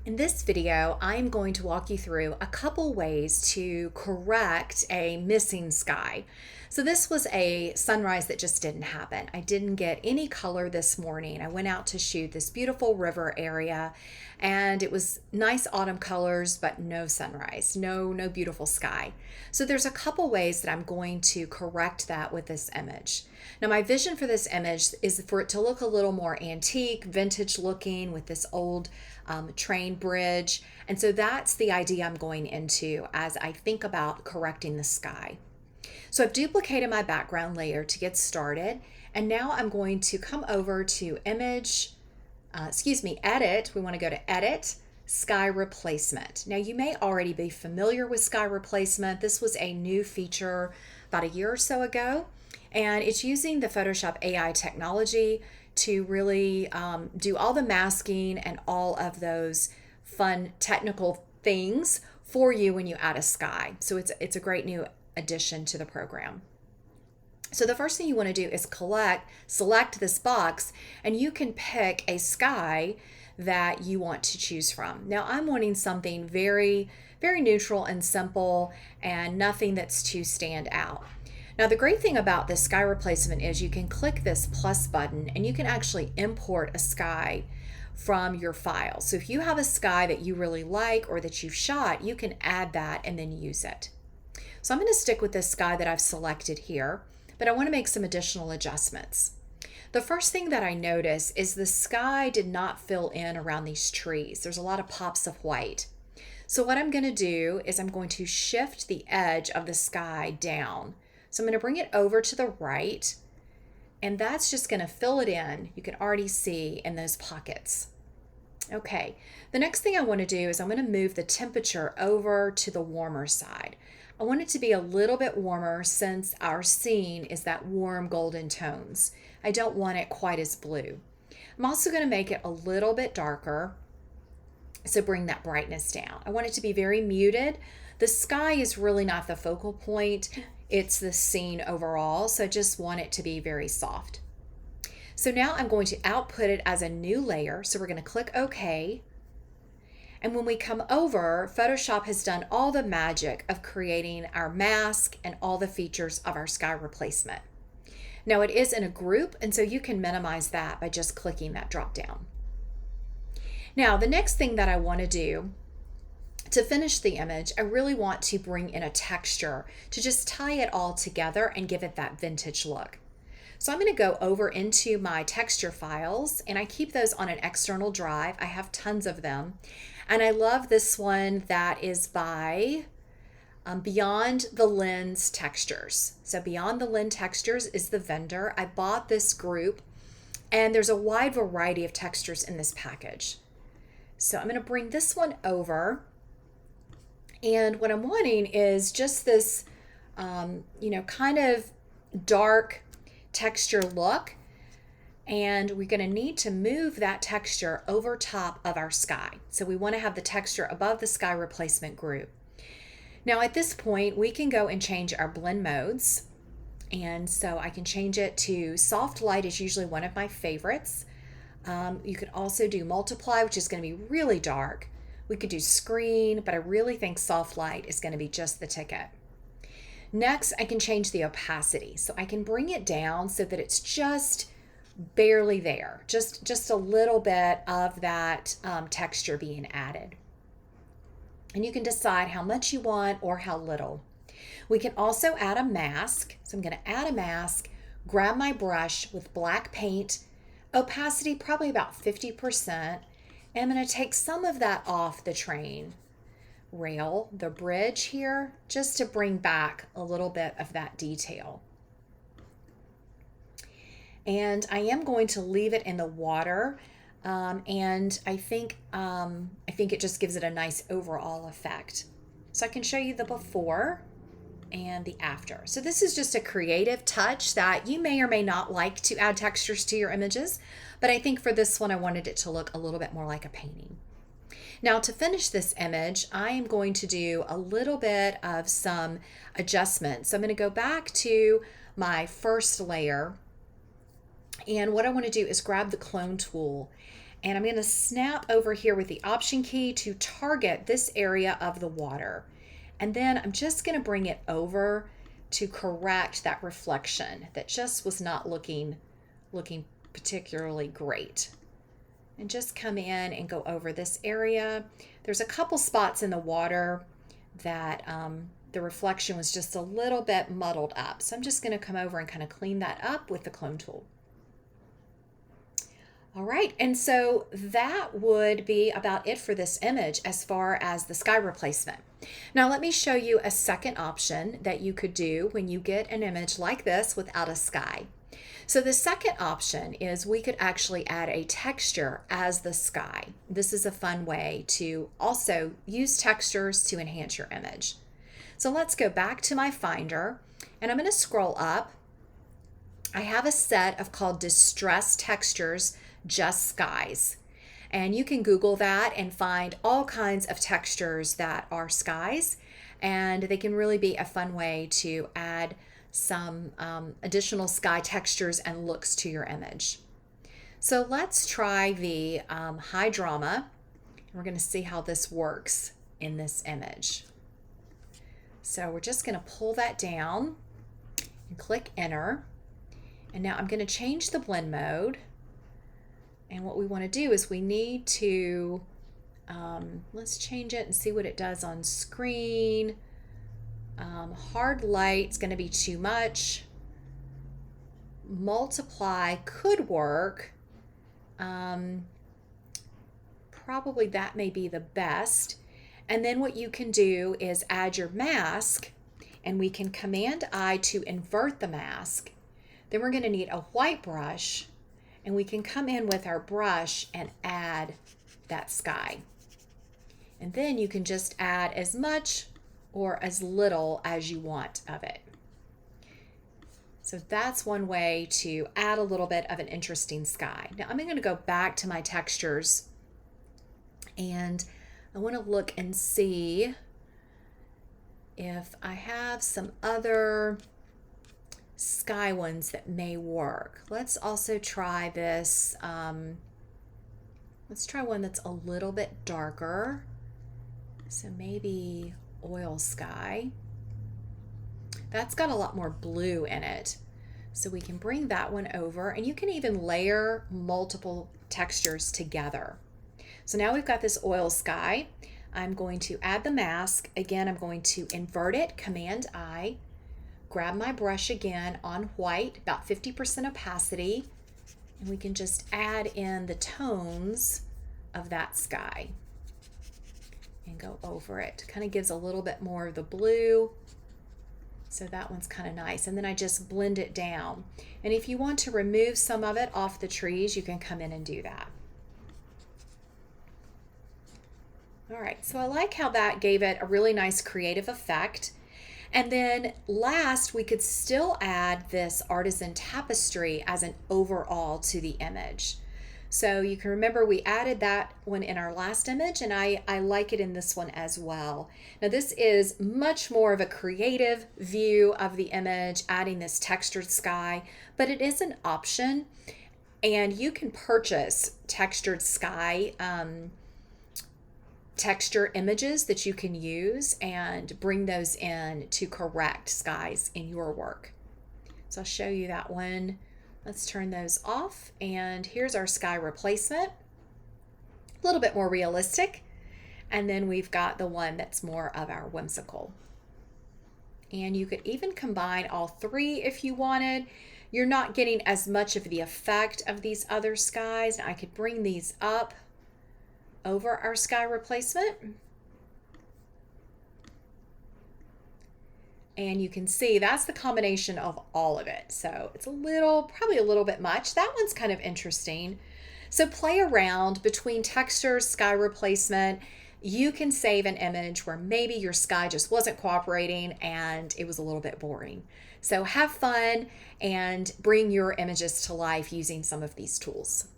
In this video, I'm going to walk you through a couple ways to correct a missing sky. So this was a sunrise that just didn't happen. I didn't get any color this morning. I went out to shoot this beautiful river area and it was nice autumn colors, but no sunrise, no beautiful sky. So there's a couple ways that I'm going to correct that with this image. Now my vision for this image is for it to look a little more antique, vintage looking with this old train bridge. And so that's the idea I'm going into as I think about correcting the sky. So I've duplicated my background layer to get started. And now I'm going to come over to edit. We want to go to edit, sky replacement. Now you may already be familiar with sky replacement. This was a new feature about a year or so ago. And it's using the Photoshop AI technology to really do all the masking and all of those fun technical things for you when you add a sky. So it's a great new addition to the program. So the first thing you want to do is select this box, and you can pick a sky that you want to choose from. Now I'm wanting something very, very neutral and simple and nothing that's too stand out. Now the great thing about this sky replacement is you can click this plus button and you can actually import a sky from your file. So if you have a sky that you really like or that you've shot, you can add that and then use it. So I'm going to stick with this sky that I've selected here, but I want to make some additional adjustments. The first thing that I notice is the sky did not fill in around these trees. There's a lot of pops of white. So what I'm going to do is I'm going to shift the edge of the sky down. So I'm going to bring it over to the right, and that's just going to fill it in. You can already see in those pockets. Okay, the next thing I want to do is I'm going to move the temperature over to the warmer side. I want it to be a little bit warmer since our scene is that warm golden tones. I don't want it quite as blue. I'm also going to make it a little bit darker, so bring that brightness down. I want it to be very muted. The sky is really not the focal point. It's the scene overall, so I just want it to be very soft. So now I'm going to output it as a new layer. So we're going to click OK. And when we come over, Photoshop has done all the magic of creating our mask and all the features of our sky replacement. Now it is in a group, and so you can minimize that by just clicking that drop down. Now the next thing that I want to do to finish the image, I really want to bring in a texture to just tie it all together and give it that vintage look. So I'm going to go over into my texture files, and I keep those on an external drive. I have tons of them. And I love this one that is by Beyond the Lens Textures. So Beyond the Lens Textures is the vendor. I bought this group, and there's a wide variety of textures in this package. So I'm going to bring this one over. And what I'm wanting is just this, kind of dark texture look. And we're going to need to move that texture over top of our sky. So we want to have the texture above the sky replacement group. Now at this point, we can go and change our blend modes. And so I can change it to soft light is usually one of my favorites. You could also do multiply, which is going to be really dark. We could do screen, but I really think soft light is going to be just the ticket. Next, I can change the opacity. So I can bring it down so that it's just barely there, just a little bit of that texture being added. And you can decide how much you want or how little. We can also add a mask. So I'm going to add a mask, grab my brush with black paint, opacity probably about 50%. And I'm going to take some of that off the train rail, the bridge here, just to bring back a little bit of that detail. And I am going to leave it in the water, and I think it just gives it a nice overall effect. So I can show you the before and the after. So this is just a creative touch that you may or may not like to add textures to your images, but I think for this one I wanted it to look a little bit more like a painting. Now to finish this image, I am going to do a little bit of some adjustments. So I'm going to go back to my first layer, and what I want to do is grab the clone tool And I'm going to snap over here with the Option key to target this area of the water. And then I'm just going to bring it over to correct that reflection that just was not looking particularly great. And just come in and go over this area. There's a couple spots in the water that the reflection was just a little bit muddled up. So I'm just going to come over and kind of clean that up with the clone tool. All right, and so that would be about it for this image as far as the sky replacement. Now let me show you a second option that you could do when you get an image like this without a sky. So the second option is we could actually add a texture as the sky. This is a fun way to also use textures to enhance your image. So let's go back to my Finder, and I'm going to scroll up. I have a set of called Distress Textures, Just Skies. And you can Google that and find all kinds of textures that are skies, and they can really be a fun way to add some additional sky textures and looks to your image. So let's try the high drama. We're going to see how this works in this image. So we're just going to pull that down and click enter. And now I'm going to change the blend mode. And what we want to do is we need to, let's change it and see what it does on screen. Hard light's going to be too much. Multiply could work. Probably that may be the best. And then what you can do is add your mask, and we can Command I to invert the mask. Then we're going to need a white brush, and we can come in with our brush and add that sky. And then you can just add as much or as little as you want of it. So that's one way to add a little bit of an interesting sky. Now I'm going to go back to my textures, and I want to look and see if I have some other sky ones that may work. Let's also try this. Let's try one that's a little bit darker. So maybe oil sky. That's got a lot more blue in it. So we can bring that one over, and you can even layer multiple textures together. So now we've got this oil sky. I'm going to add the mask. Again, I'm going to invert it, Command I, grab my brush again on white, about 50% opacity, and we can just add in the tones of that sky and go over it. Kind of gives a little bit more of the blue. So that one's kind of nice. And then I just blend it down. And if you want to remove some of it off the trees, you can come in and do that. All right, so I like how that gave it a really nice creative effect. And then last, we could still add this artisan tapestry as an overall to the image. So you can remember we added that one in our last image, and I like it in this one as well. Now this is much more of a creative view of the image, adding this textured sky, but it is an option, and you can purchase textured sky texture images that you can use and bring those in to correct skies in your work. So I'll show you that one. Let's turn those off, and here's our sky replacement. A little bit more realistic. And then we've got the one that's more of our whimsical. And you could even combine all three if you wanted. You're not getting as much of the effect of these other skies. Now I could bring these up over our sky replacement. And you can see that's the combination of all of it. So it's probably a little bit much. That one's kind of interesting. So play around between textures, sky replacement. You can save an image where maybe your sky just wasn't cooperating and it was a little bit boring. So have fun and bring your images to life using some of these tools.